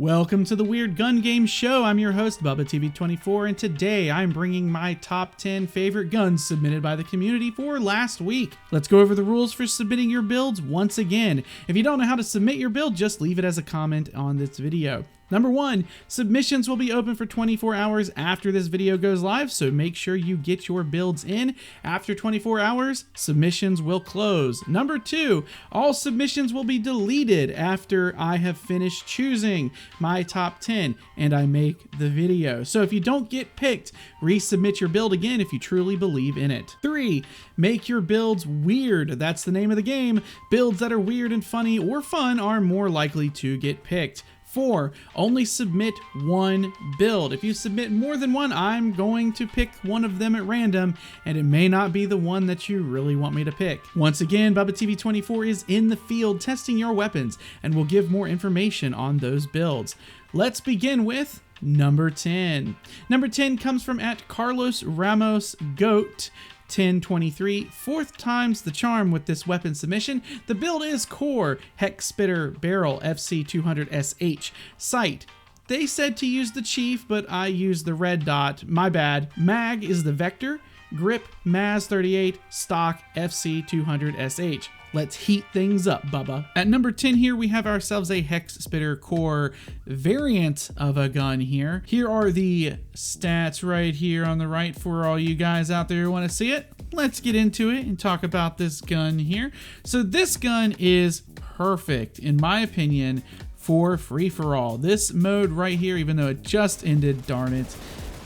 Welcome to the Weird Gun Game Show. I'm your host, BubbaTV24, and today I'm bringing my top 10 favorite guns submitted by the community for last week. Let's go over the rules for submitting your builds once again. If you don't know how to submit your build, just leave it as a comment on this video. Number 1, submissions will be open for 24 hours after this video goes live, so make sure you get your builds in. After 24 hours, submissions will close. Number 2, all submissions will be deleted after I have finished choosing my top 10 and I make the video. So if you don't get picked, resubmit your build again if you truly believe in it. 3, make your builds weird. That's the name of the game. Builds that are weird and funny or fun are more likely to get picked. 4, only submit one build. If you submit more than one, I'm going to pick one of them at random, and it may not be the one that you really want me to pick. Once again, BubbaTV24 is in the field testing your weapons, and will give more information on those builds. Let's begin with number 10. Number 10 comes from @CarlosRamosGoat. 1023, fourth time's the charm with this weapon submission. The build is Core, Hex Spitter, Barrel, FC200SH, Sight. They said to use the Chief, but I used the red dot, my bad. Mag is the Vector, Grip, Maz38, Stock, FC200SH. Let's heat things up, Bubba. At number 10 here, we have ourselves a Hex Spitter Core variant of a gun here. Here are the stats right here on the right for all you guys out there who want to see it. Let's get into it and talk about this gun here. So this gun is perfect, in my opinion, for free-for-all. This mode right here, even though it just ended, darn it,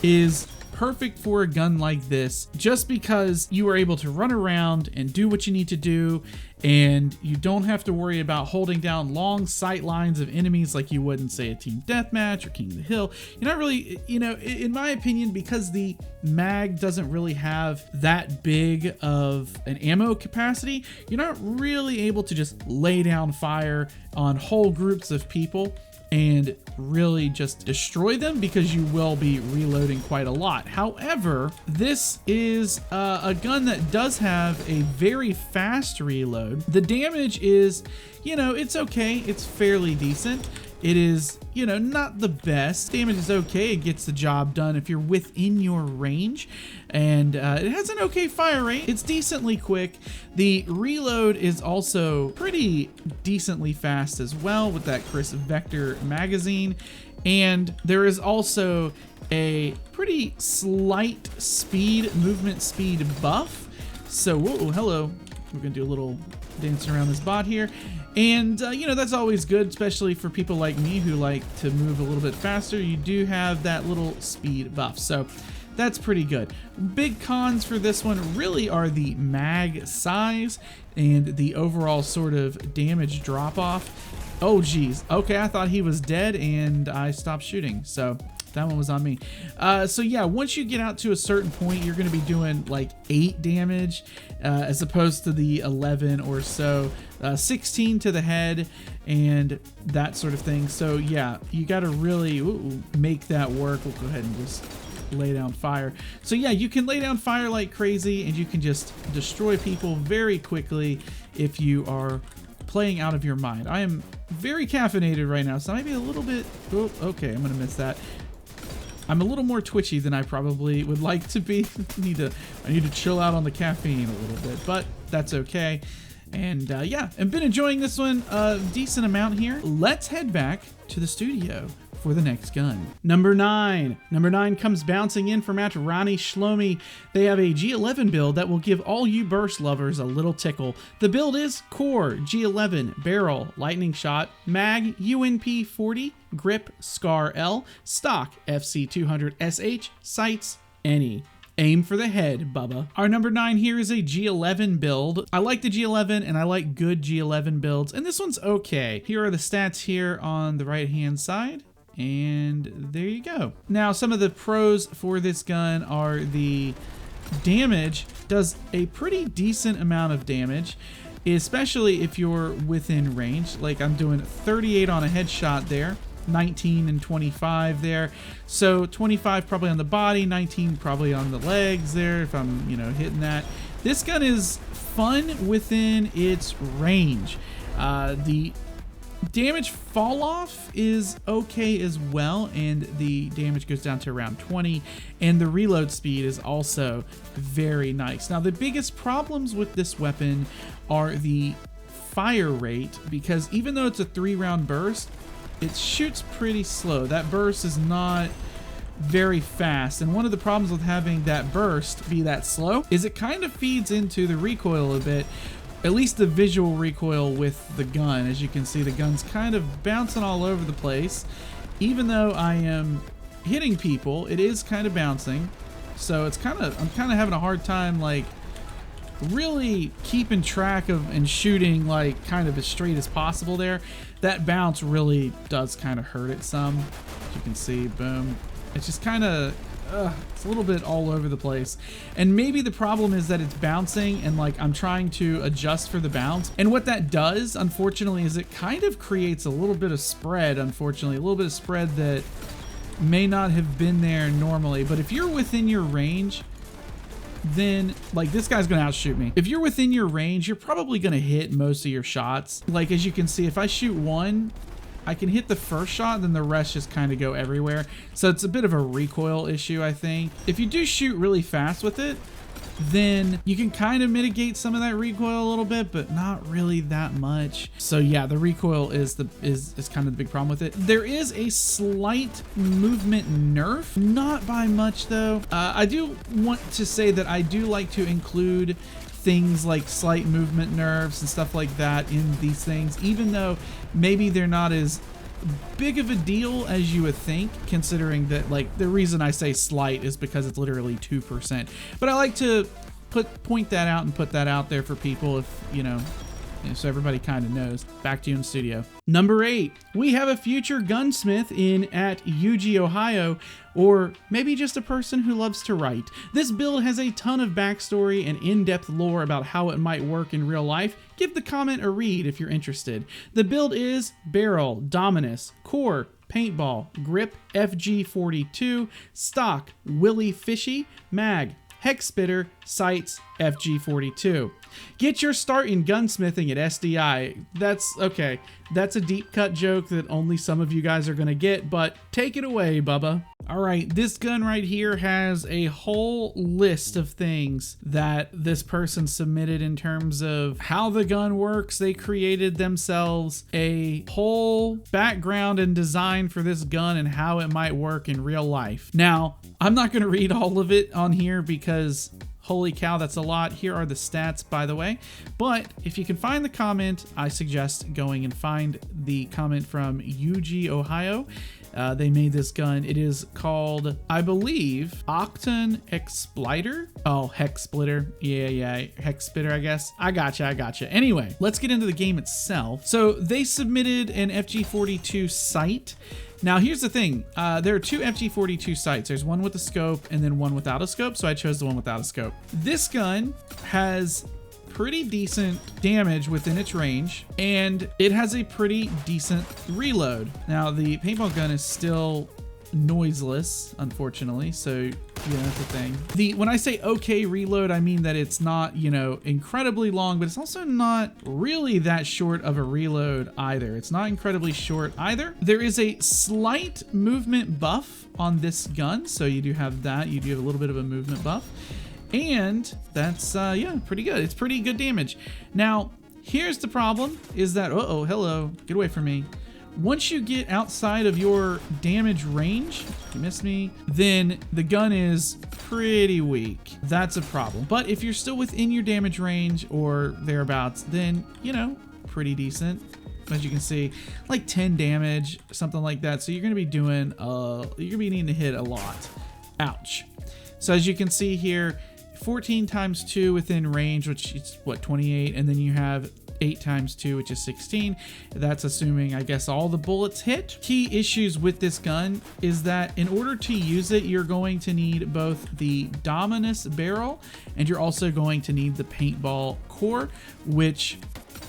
is perfect for a gun like this, just because you are able to run around and do what you need to do, and you don't have to worry about holding down long sight lines of enemies like you would in, say, a team deathmatch or King of the Hill. You're not really, you know, in my opinion, because the mag doesn't really have that big of an ammo capacity, you're not really able to just lay down fire on whole groups of people and really just destroy them, because you will be reloading quite a lot. However, this is a gun that does have a very fast reload. The damage is, you know, it's okay. It's fairly decent. It is, you know, not the best. Damage is okay. It gets the job done if you're within your range. And it has an okay fire rate. It's decently quick. The reload is also pretty decently fast as well with that Chris Vector magazine. And there is also a pretty slight movement speed buff. So, whoa, hello. We're gonna do a little dancing around this bot here. And, you know, that's always good, especially for people like me who like to move a little bit faster. You do have that little speed buff, so that's pretty good. Big cons for this one really are the mag size and the overall sort of damage drop-off. Oh, geez. Okay, I thought he was dead, and I stopped shooting, so that one was on me. So yeah, once you get out to a certain point, you're going to be doing like 8 damage as opposed to the 11 or so. 16 to the head and that sort of thing. So yeah, you got to really make that work. We'll go ahead and just lay down fire. So yeah, you can lay down fire like crazy, and you can just destroy people very quickly if you are playing out of your mind. I am very caffeinated right now, so I might be a little bit, oh, okay, I'm gonna miss that. I'm a little more twitchy than I probably would like to be. I need to chill out on the caffeine a little bit, but that's okay. And yeah, I've been enjoying this one a decent amount here. Let's head back to the studio for the next gun. Number 9. Number 9 comes bouncing in from Ronnie Shlomi. They have a G11 build that will give all you burst lovers a little tickle. The build is Core, G11, Barrel, Lightning Shot, Mag, UNP 40, Grip, Scar L, Stock, FC200SH, Sights, Any. Aim for the head, Bubba. Our number 9 here is a G11 build. I like the G11, and I like good G11 builds, and this one's okay. Here are the stats here on the right-hand side, and there you go. Now, some of the pros for this gun are the damage does a pretty decent amount of damage, especially if you're within range. Like, I'm doing 38 on a headshot there. 19 and 25 there, so 25 probably on the body, 19 probably on the legs there if I'm, you know, hitting that. This gun is fun within its range. The Damage fall off is okay as well, and the damage goes down to around 20, and the reload speed is also very nice. Now, the biggest problems with this weapon are the fire rate, because even though it's a 3-round burst, it shoots pretty slow. That burst is not very fast, and one of the problems with having that burst be that slow is it kind of feeds into the recoil a bit, at least the visual recoil with the gun. As you can see, the gun's kind of bouncing all over the place. Even though I am hitting people, it is kind of bouncing, so it's I'm kind of having a hard time like really keeping track of and shooting like kind of as straight as possible there. That bounce really does kind of hurt it some. As you can see, boom. It's just kind of, it's a little bit all over the place. And maybe the problem is that it's bouncing and like I'm trying to adjust for the bounce. And what that does, unfortunately, is it kind of creates a little bit of spread, unfortunately. A little bit of spread that may not have been there normally. But if you're within your range, then like this guy's gonna outshoot me. If you're within your range, you're probably gonna hit most of your shots. Like as you can see, if I shoot one, I can hit the first shot, then the rest just kind of go everywhere. So it's a bit of a recoil issue, I think. If you do shoot really fast with it, then you can kind of mitigate some of that recoil a little bit, but not really that much. So yeah, the recoil is kind of the big problem with it. There is a slight movement nerf, not by much though. I do want to say that I do like to include things like slight movement nerfs and stuff like that in these things, even though maybe they're not as big of a deal as you would think, considering that like the reason I say slight is because it's literally 2%. But I like to point that out and put that out there for people, if you know, so everybody kind of knows. Back to you in the studio. Number 8, we have a future gunsmith in at UG, Ohio, or maybe just a person who loves to write. This build has a ton of backstory and in-depth lore about how it might work in real life. Give the comment a read if you're interested. The build is barrel, dominus, core, paintball, grip, FG42, stock, willy fishy, mag, hex spitter, sights, FG42. Get your start in gunsmithing at SDI. That's okay. That's a deep cut joke that only some of you guys are gonna get, but take it away, Bubba. All right, this gun right here has a whole list of things that this person submitted in terms of how the gun works. They created themselves a whole background and design for this gun and how it might work in real life. Now, I'm not gonna read all of it on here because holy cow, that's a lot. Here are the stats, by the way. But if you can find the comment, I suggest going and find the comment from UG, Ohio. They made this gun. It is called, I believe, Octon Expliter. Oh, Hex Splitter. Yeah, Hex Spitter, I guess. I gotcha. Anyway, let's get into the game itself. So they submitted an FG42 sight. Now, here's the thing. There are two FG42 sights. There's one with a scope and then one without a scope, so I chose the one without a scope. This gun has pretty decent damage within its range, and it has a pretty decent reload. Now, the paintball gun is still noiseless, unfortunately, so yeah, that's the thing. When I say okay reload, I mean that it's not, you know, incredibly long, but it's also not really that short of a reload either. It's not incredibly short either. There is a slight movement buff on this gun, so you do have that. You do have a little bit of a movement buff, and that's yeah, pretty good. It's pretty good damage. Now, here's the problem: is that hello, get away from me. Once you get outside of your damage range, you missed me, then the gun is pretty weak. That's a problem. But if you're still within your damage range or thereabouts, then, you know, pretty decent. As you can see, like 10 damage, something like that. So you're gonna be doing, you're gonna be needing to hit a lot. Ouch. So as you can see here, 14 times 2 within range, which is what, 28, and then you have 8 times 2, which is 16. That's assuming, I guess, all the bullets hit. Key issues with this gun is that in order to use it, you're going to need both the Dominus barrel and you're also going to need the paintball core, which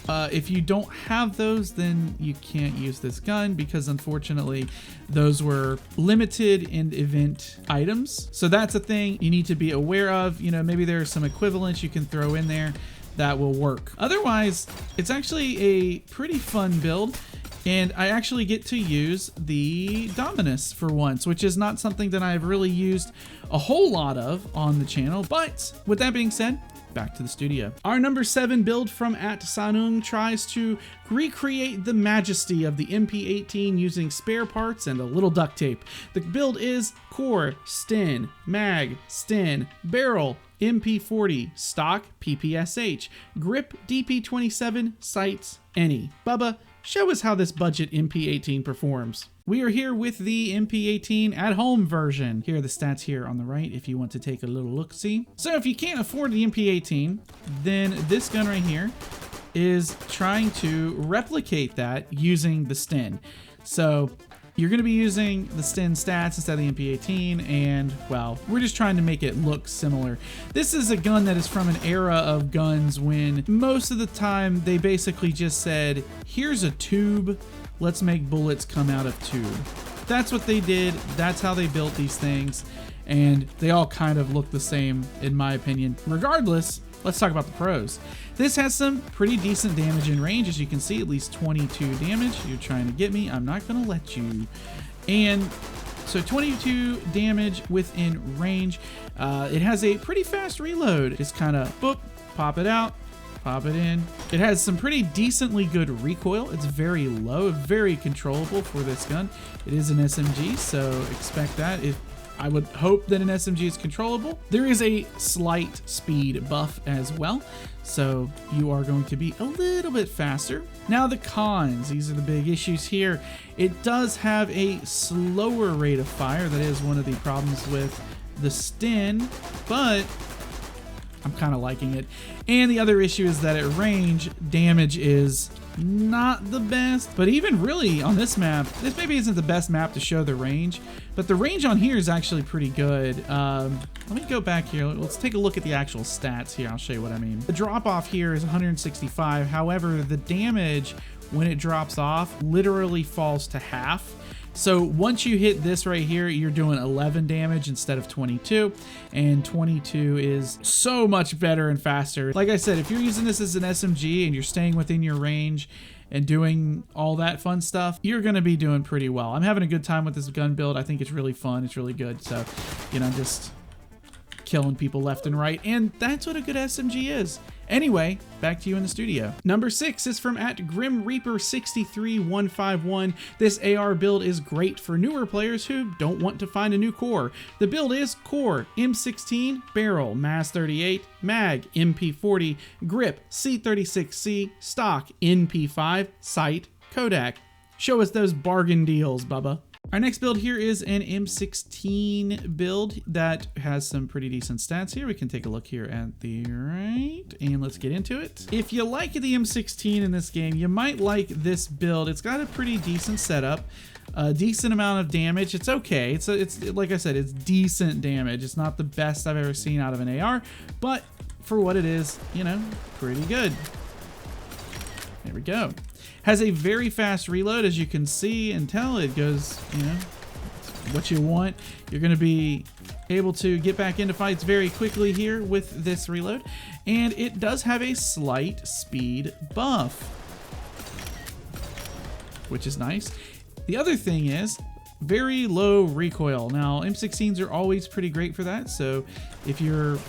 if you don't have those, then you can't use this gun because unfortunately those were limited in event items. So that's a thing you need to be aware of. You know, maybe there's some equivalents you can throw in there that will work. Otherwise, it's actually a pretty fun build. And I actually get to use the Dominus for once, which is not something that I've really used a whole lot of on the channel. But with that being said, back to the studio. Our number 7 build from @Sanung tries to recreate the majesty of the MP18 using spare parts and a little duct tape. The build is core, stin, mag, stin, barrel, MP40, stock, PPSH, grip, DP27, sights, any. Bubba, show us how this budget MP18 performs. We are here with the MP18 at-home version. Here are the stats here on the right if you want to take a little look-see. So if you can't afford the MP18, then this gun right here is trying to replicate that using the Sten. So you're going to be using the Sten stats instead of the MP18, and, well, we're just trying to make it look similar. This is a gun that is from an era of guns when most of the time they basically just said, here's a tube, let's make bullets come out of tube. That's what they did. That's how they built these things, and they all kind of look the same, in my opinion. Regardless, let's talk about the pros. This has some pretty decent damage in range, as you can see, at least 22 damage. You're trying to get me, I'm not gonna let you. And so 22 damage within range. It has a pretty fast reload. Just kind of boop, pop it out, pop it in. It has some pretty decently good recoil. It's very low, very controllable for this gun. It is an SMG, so expect that. I would hope that an SMG is controllable. There is a slight speed buff as well, so you are going to be a little bit faster. Now the cons, these are the big issues here. It does have a slower rate of fire. That is one of the problems with the Sten, but I'm kind of liking it. And the other issue is that at range, damage is not the best, but even really on this map, this maybe isn't the best map to show the range, but the range on here is actually pretty good. Let me go back here. Let's take a look at the actual stats here. I'll show you what I mean. The drop off here is 165. However, the damage when it drops off literally falls to half. So once you hit this right here, you're doing 11 damage instead of 22, and 22 is so much better and faster. Like I said, if you're using this as an SMG and you're staying within your range and doing all that fun stuff, you're gonna be doing pretty well. I'm having a good time with this gun build. I think it's really fun, it's really good. So, you know, just killing people left and right, and that's what a good SMG is. Anyway, back to you in the studio. Number 6 is from @GrimReaper63151. This AR build is great for newer players who don't want to find a new core. The build is core, M16, barrel, MAS 38, mag, MP40, grip, C36C, stock, NP5, sight, Kodak. Show us those bargain deals, Bubba. Our next build here is an M16 build that has some pretty decent stats here. We can take a look here at the right, and let's get into it. If you like the M16 in this game, you might like this build. It's got a pretty decent setup, a decent amount of damage. It's okay. It's like I said, it's decent damage. It's not the best I've ever seen out of an AR, but for what it is, you know, pretty good. There we go. Has a very fast reload, as you can see and tell. It goes, you know, what you want. You're going to be able to get back into fights very quickly here with this reload. And it does have a slight speed buff, which is nice. The other thing is very low recoil. Now, M16s are always pretty great for that. So if you're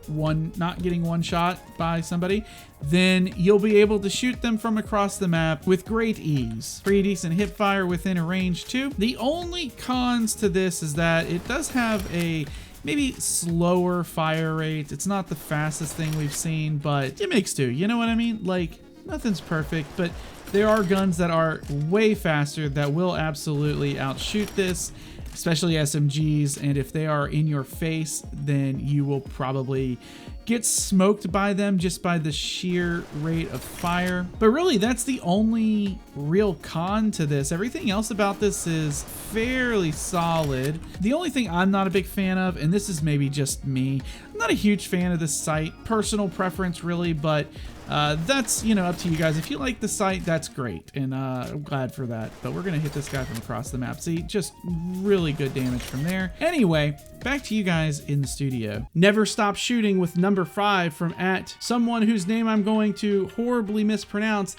not getting one shot by somebody, then you'll be able to shoot them from across the map with great ease. Pretty decent hip fire within a range too. The only cons to this is that it does have a maybe slower fire rate. It's not the fastest thing we've seen, but it makes do. You know what I mean? Like, nothing's perfect, but there are guns that are way faster that will absolutely outshoot this, especially SMGs, and if they are in your face, then you will probably get smoked by them just by the sheer rate of fire. But really, that's the only real con to this. Everything else about this is fairly solid. The only thing I'm not a big fan of, and this is maybe just me, I'm not a huge fan of this sight. Personal preference, really, but that's, you know, up to you guys. If you like the sight, that's great, and I'm glad for that. But we're gonna hit this guy from across the map. See, just really good damage from there. Anyway, back to you guys in the studio. Never Stop Shooting with number 5 from @someone whose name I'm going to horribly mispronounce,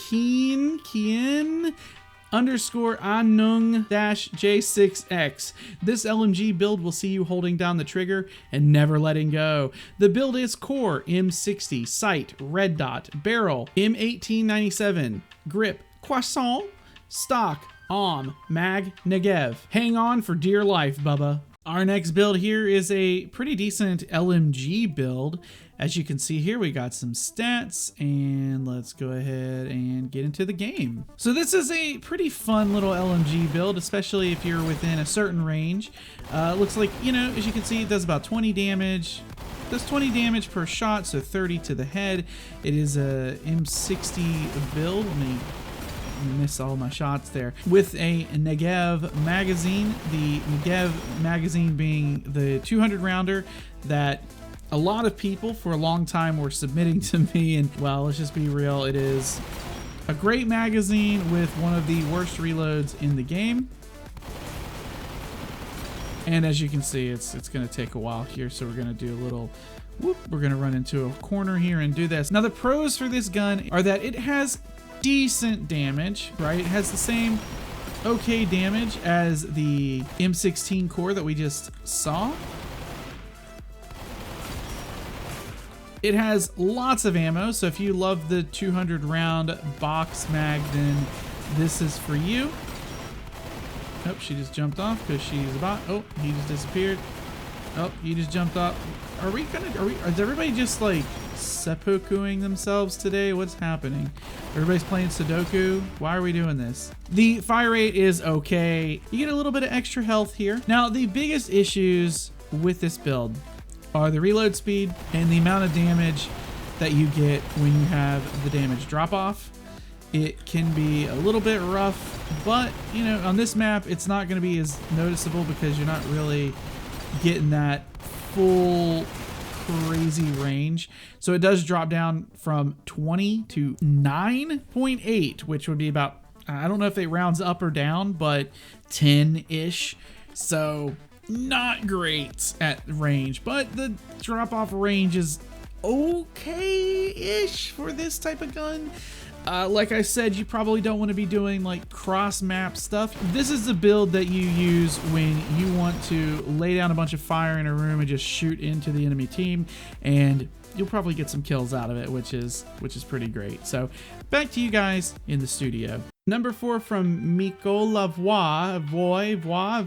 Kien underscore Anung dash J6X. This LMG build will see you holding down the trigger and never letting go. The build is core M60, sight, red dot, barrel, M1897, grip, croissant, stock, mag, Negev. Hang on for dear life, Bubba. Our next build here is a pretty decent LMG build. As you can see here, we got some stats, and let's go ahead and get into the game. So this is a pretty fun little LMG build, especially if you're within a certain range. Looks like, you know, as you can see, it does about 20 damage. Does 20 damage per shot, so 30 to the head. It is a M60 build. Let me miss all my shots there. With a Negev magazine, the Negev magazine being the 200 rounder that a lot of people for a long time were submitting to me, and well, let's just be real, it is a great magazine with one of the worst reloads in the game. And as you can see, it's going to take a while here, so we're going to do a little whoop. We're going to run into a corner here and do this. Now the pros for this gun are that it has decent damage, right? It has the same okay damage as the M16 core that we just saw. It has lots of ammo, so if you love the 200 round box mag, then this is for you. Oh, she just jumped off because she's about, oh, he just disappeared. Oh, he just jumped off. Is everybody just like seppukuing themselves today? What's happening? Everybody's playing Sudoku? Why are we doing this? The fire rate is okay. You get a little bit of extra health here. Now, the biggest issues with this build are the reload speed and the amount of damage that you get when you have the damage drop off. It can be a little bit rough, but you know, on this map, it's not going to be as noticeable because you're not really getting that full crazy range. So it does drop down from 20 to 9.8, which would be about, I don't know if it rounds up or down, but 10-ish. So not great at range, but the drop off range is okay-ish for this type of gun. Like I said, you probably don't want to be doing like cross map stuff. This is the build that you use when you want to lay down a bunch of fire in a room and just shoot into the enemy team, and you'll probably get some kills out of it, which is pretty great. So back to you guys in the studio. Number 4 from Mikola Voy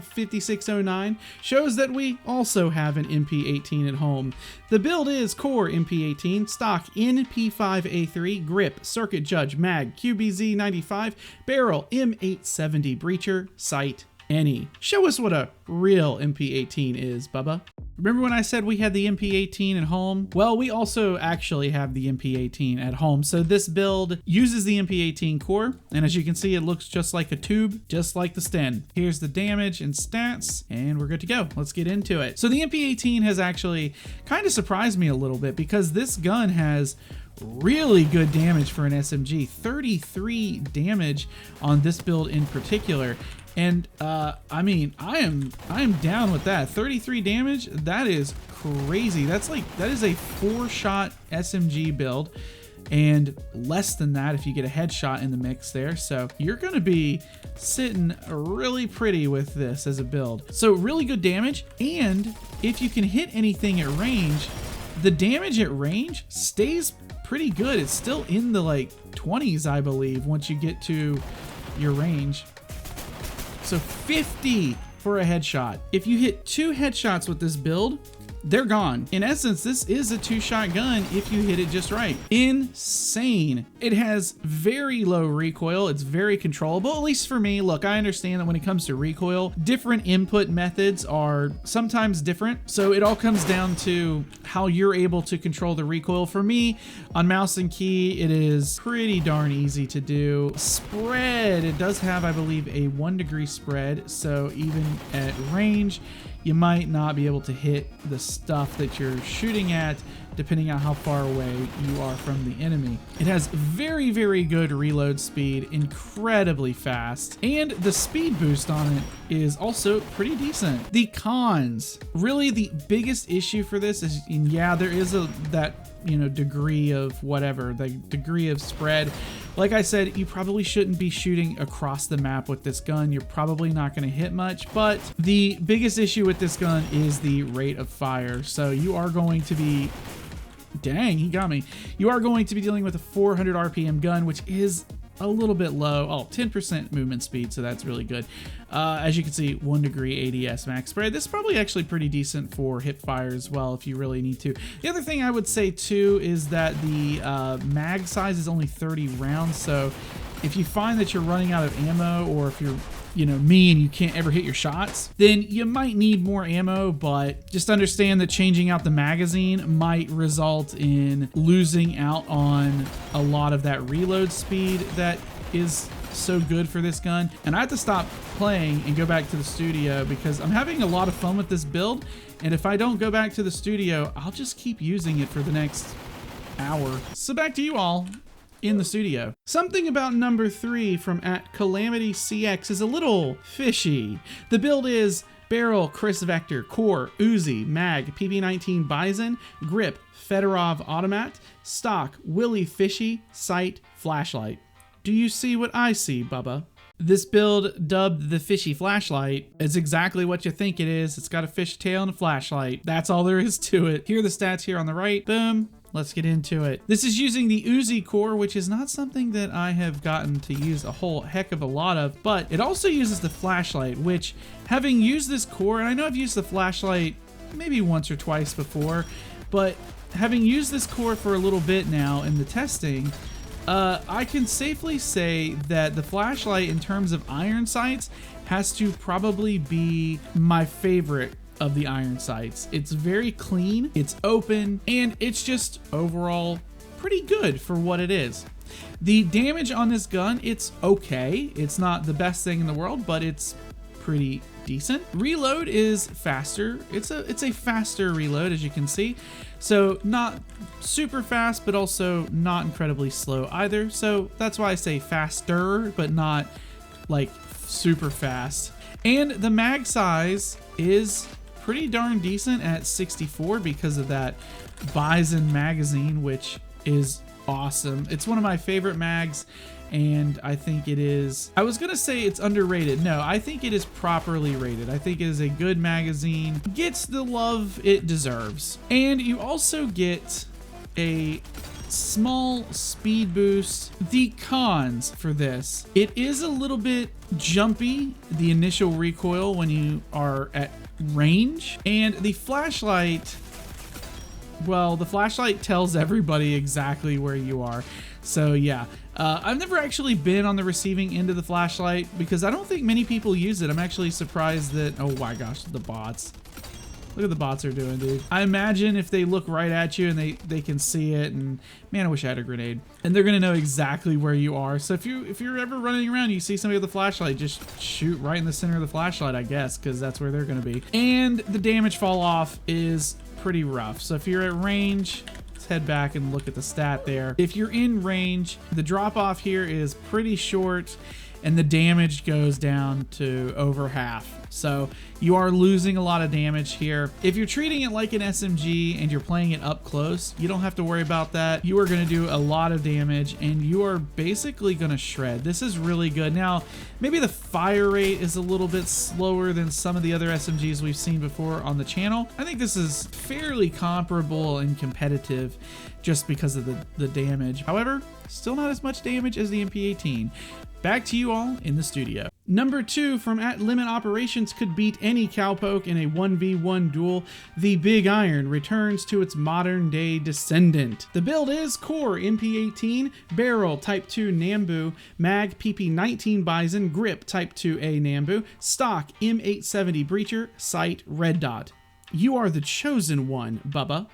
5609 shows that we also have an MP18 at home. The build is core MP18, stock NP5A3, grip, circuit judge, mag, QBZ95, barrel, M870 breacher, sight, any. Show us what a real MP18 is, Bubba. Remember when I said we had the MP18 at home? Well, we also actually have the MP18 at home. So this build uses the MP18 core, and as you can see, it looks just like a tube, just like the Sten. Here's the damage and stats, and we're good to go. Let's get into it. So the MP18 has actually kind of surprised me a little bit because this gun has really good damage for an SMG. 33 damage on this build in particular. And I mean, I am down with that. 33 damage, that is crazy. That is a 4-shot SMG build, and less than that if you get a headshot in the mix there. So you're gonna be sitting really pretty with this as a build. So really good damage, and if you can hit anything at range, the damage at range stays pretty good. It's still in the like 20s, I believe, once you get to your range. So 50 for a headshot. If you hit 2 headshots with this build, they're gone. In essence, this is a 2-shot gun if you hit it just right. Insane. It has very low recoil. It's very controllable, at least for me. Look, I understand that when it comes to recoil, different input methods are sometimes different. So it all comes down to how you're able to control the recoil. For me, on mouse and key, it is pretty darn easy to do. Spread, it does have, I believe, a 1-degree spread. So even at range, you might not be able to hit the stuff that you're shooting at depending on how far away you are from the enemy. It has very, very good reload speed, incredibly fast, and the speed boost on it is also pretty decent. The cons, really the biggest issue for this is, and yeah, there is that degree of whatever, the degree of spread. Like I said, you probably shouldn't be shooting across the map with this gun. You're probably not going to hit much, but the biggest issue with this gun is the rate of fire. So you are going to be, dang, he got me. You are going to be dealing with a 400 RPM gun, which is a little bit low. Oh, 10% movement speed, so that's really good. As you can see, 1 degree ADS max spread. This is probably actually pretty decent for hip fire as well if you really need to. The other thing I would say too is that the mag size is only 30 rounds, so if you find that you're running out of ammo, or if you're me and you can't ever hit your shots, then you might need more ammo, but just understand that changing out the magazine might result in losing out on a lot of that reload speed that is so good for this gun. And I have to stop playing and go back to the studio because I'm having a lot of fun with this build, and if I don't go back to the studio, I'll just keep using it for the next hour. So back to you all in the studio. Something about number 3 from @CalamityCX is a little fishy. The build is barrel, Chris Vector, core, Uzi, mag, PP19 Bison, grip, Fedorov automat, stock, Willy Fishy, sight, flashlight. Do you see what I see, Bubba? This build, dubbed the Fishy Flashlight, is exactly what you think it is. It's got a fish tail and a flashlight. That's all there is to it. Here are the stats here on the right. Boom. Let's get into it. This is using the Uzi core, which is not something that I have gotten to use a whole heck of a lot of, but it also uses the flashlight, which, having used this core, and I know I've used the flashlight maybe once or twice before, but having used this core for a little bit now in the testing, I can safely say that the flashlight, in terms of iron sights, has to probably be my favorite of the iron sights. It's very clean, it's open, and it's just overall pretty good for what it is. The damage on this gun, it's okay. It's not the best thing in the world, but it's pretty decent. Reload is faster. It's a faster reload, as you can see. So not super fast, but also not incredibly slow either. So that's why I say faster, but not like super fast. And the mag size is pretty darn decent at 64 because of that Bison magazine, which is awesome. It's one of my favorite mags, and I think it is, I was gonna say it's underrated. No, I think it is properly rated. I think it is a good magazine, gets the love it deserves. And you also get a small speed boost. The cons for this, it is a little bit jumpy, the initial recoil when you are at range, and the flashlight, well, the flashlight tells everybody exactly where you are. So yeah, I've never actually been on the receiving end of the flashlight because I don't think many people use it. I'm actually surprised that, oh my gosh, the bots. Look what the bots are doing, dude. I imagine if they look right at you and they can see it, and man, I wish I had a grenade. And they're gonna know exactly where you are. So if you're ever running around, you see somebody with a flashlight, just shoot right in the center of the flashlight, I guess, because that's where they're gonna be. And the damage fall off is pretty rough. So if you're at range, let's head back and look at the stat there. If you're in range, the drop off here is pretty short, and the damage goes down to over half. So you are losing a lot of damage here. If you're treating it like an SMG and you're playing it up close, you don't have to worry about that. You are going to do a lot of damage, and you are basically going to shred. This is really good. Now, maybe the fire rate is a little bit slower than some of the other SMGs we've seen before on the channel. I think this is fairly comparable and competitive just because of the damage. However, still not as much damage as the MP18. Back to you all in the studio. Number 2 from @Limit Operations could beat any cowpoke in a 1v1 duel. The Big Iron returns to its modern day descendant. The build is core MP18, barrel Type 2 Nambu, mag PP19 Bison, grip Type 2A Nambu, stock M870 Breacher, sight red dot. You are the chosen one, Bubba.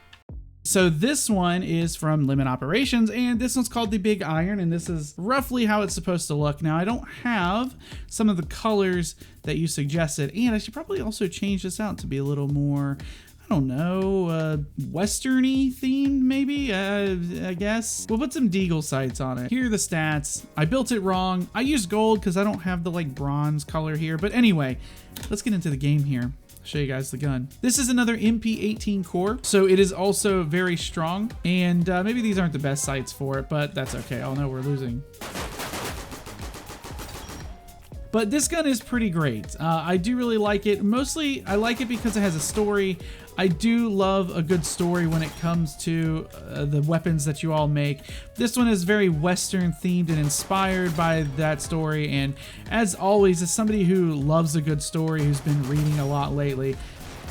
So this one is from Limit Operations, and this one's called the Big Iron, and this is roughly how it's supposed to look. Now, I don't have some of the colors that you suggested, and I should probably also change this out to be a little more, I don't know, westerny themed maybe, I guess. We'll put some deagle sights on it. Here are the stats. I built it wrong. I used gold because I don't have the like bronze color here. But anyway, let's get into the game here. Show you guys the gun. This is another MP18 core, so it is also very strong. And maybe these aren't the best sights for it, but that's okay. Oh no, we're losing. But this gun is pretty great. I do really like it. Mostly, I like it because it has a story. I do love a good story when it comes to the weapons that you all make. This one is very Western themed and inspired by that story. And as always, as somebody who loves a good story, who's been reading a lot lately,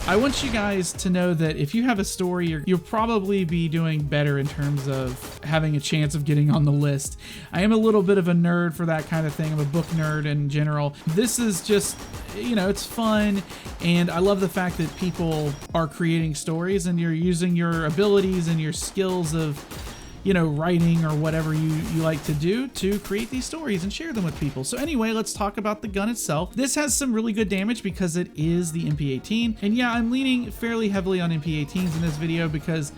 I want you guys to know that if you have a story, you'll probably be doing better in terms of having a chance of getting on the list. I am a little bit of a nerd for that kind of thing. I'm a book nerd in general. This is just, you know, it's fun. And I love the fact that people are creating stories and you're using your abilities and your skills of, you know, writing or whatever you like to do to create these stories and share them with people. So anyway, let's talk about the gun itself. This has some really good damage because it is the MP18. And yeah, I'm leaning fairly heavily on MP18s in this video because,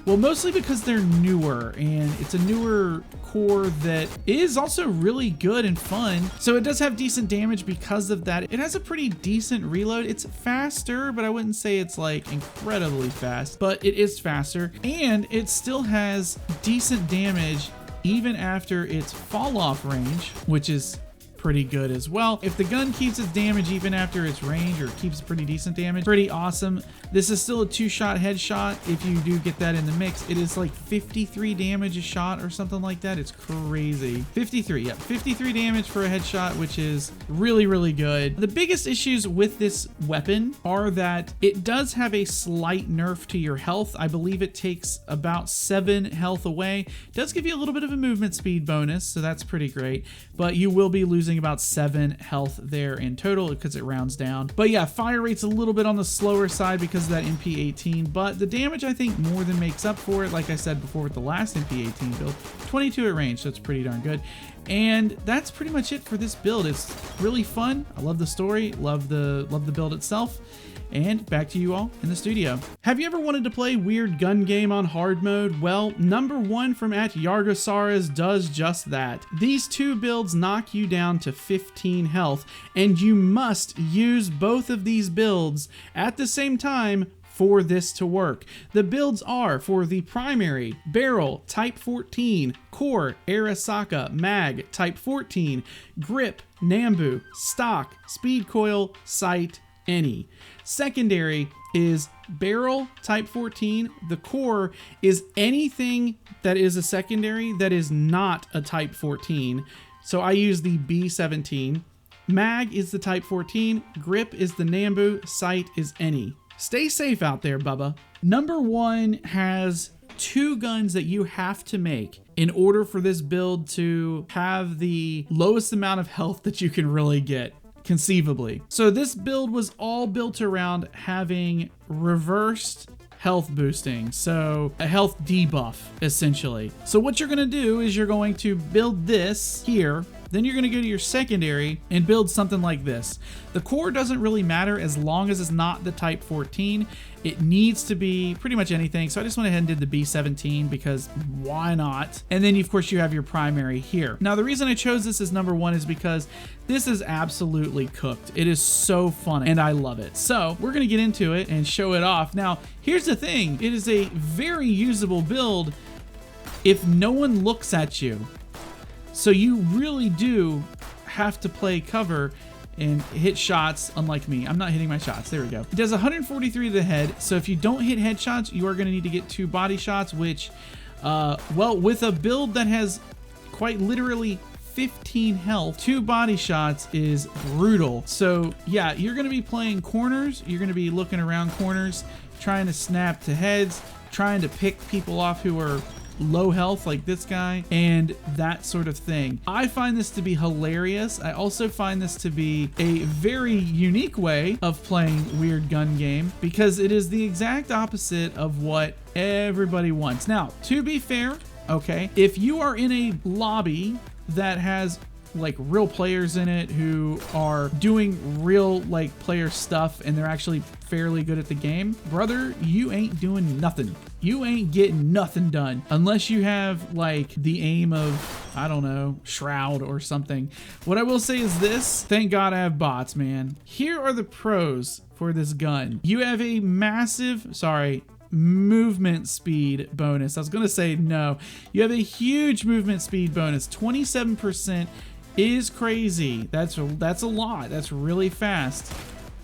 well, mostly because they're newer and it's a newer core that is also really good and fun. So it does have decent damage because of that. It has a pretty decent reload. It's faster, but I wouldn't say it's like incredibly fast, but it is faster. And it still has decent damage even after its fall off range, which is pretty good as well. If the gun keeps its damage even after its range, or keeps pretty decent damage, pretty awesome. This is still a 2-shot headshot. If you do get that in the mix, it is like 53 damage a shot or something like that. It's crazy. 53, yeah, 53 damage for a headshot, which is really, really good. The biggest issues with this weapon are that it does have a slight nerf to your health. I believe it takes about 7 health away. It does give you a little bit of a movement speed bonus, so that's pretty great, but you will be losing about 7 health there in total because it rounds down. But yeah, fire rate's a little bit on the slower side because of that MP18, but the damage I think more than makes up for it. Like I said before with the last MP18 build, 22 at range, so it's pretty darn good. And that's pretty much it for this build. It's really fun. I love the story, love the build itself. And back to you all in the studio. Have you ever wanted to play weird gun game on hard mode? Well, number 1 from @Yargosaurus does just that. These 2 builds knock you down to 15 health, and you must use both of these builds at the same time for this to work. The builds are for the primary, barrel, type 14, core, Arasaka, mag, type 14, grip, Nambu, stock, speed coil, sight, any. Secondary is barrel, type 14. The core is anything that is a secondary that is not a type 14. So I use the B17. Mag is the type 14. Grip is the Nambu. Sight is any. Stay safe out there, Bubba. Number 1 has 2 guns that you have to make in order for this build to have the lowest amount of health that you can really get, conceivably. So this build was all built around having reversed health boosting, so a health debuff essentially. So what you're gonna do is you're going to build this here, then you're gonna go to your secondary and build something like this. The core doesn't really matter as long as it's not the type 14. It needs to be pretty much anything. So I just went ahead and did the B17 because why not? And then of course you have your primary here. Now the reason I chose this as number 1 is because this is absolutely cooked. It is so fun and I love it. So we're gonna get into it and show it off. Now here's the thing, it is a very usable build if no one looks at you. So you really do have to play cover and hit shots, unlike me. I'm not hitting my shots. There we go. It does 143 to the head. So if you don't hit headshots, you are going to need to get 2 body shots, which, well, with a build that has quite literally 15 health, 2 body shots is brutal. So yeah, you're going to be playing corners. You're going to be looking around corners, trying to snap to heads, trying to pick people off who are low health like this guy and that sort of thing. I find this to be hilarious. I also find this to be a very unique way of playing weird gun game because it is the exact opposite of what everybody wants. Now, to be fair, okay, if you are in a lobby that has like real players in it who are doing real like player stuff and they're actually fairly good at the game, brother, you ain't doing nothing. You ain't getting nothing done unless you have like the aim of, I don't know, Shroud or something. What I will say is this, thank God I have bots, man. Here are the pros for this gun. You have a massive, movement speed bonus. I was gonna say no. You have a huge movement speed bonus. 27% is crazy. That's a lot. That's really fast.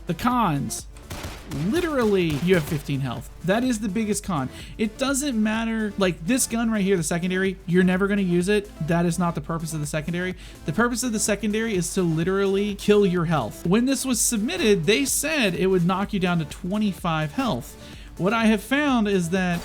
The cons. Literally, you have 15 health. That is the biggest con. It doesn't matter, like this gun right here, the secondary, you're never gonna use it. That is not the purpose of the secondary. The purpose of the secondary is to literally kill your health. When this was submitted, they said it would knock you down to 25 health. What I have found is that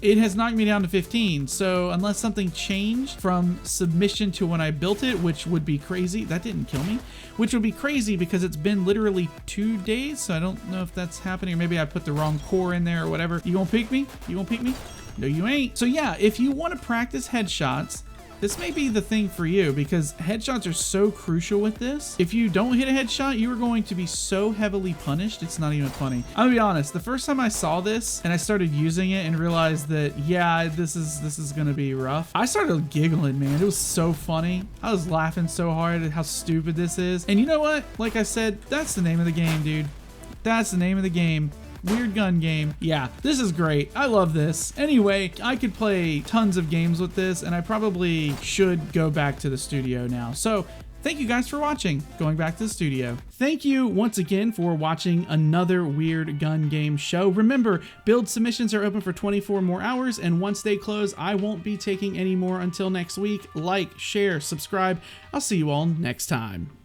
it has knocked me down to 15. So unless something changed from submission to when I built it, which would be crazy. That didn't kill me, which would be crazy because it's been literally 2 days. So I don't know if that's happening, or maybe I put the wrong core in there or whatever. You gonna peek me? You gonna peek me? No, you ain't. So yeah, if you want to practice headshots, this may be the thing for you because headshots are so crucial with this. If you don't hit a headshot, you are going to be so heavily punished. It's not even funny. I'm gonna be honest. The first time I saw this and I started using it and realized that, yeah, this is gonna be rough, I started giggling, man. It was so funny. I was laughing so hard at how stupid this is. And you know what? Like I said, that's the name of the game, dude. That's the name of the game. Weird gun game. Yeah, this is great. I love this. Anyway, I could play tons of games with this, and I probably should go back to the studio now. So thank you guys for watching. Going back to the studio. Thank you once again for watching another weird gun game show. Remember, build submissions are open for 24 more hours, and once they close, I won't be taking any more until next week. Like, share, subscribe. I'll see you all next time.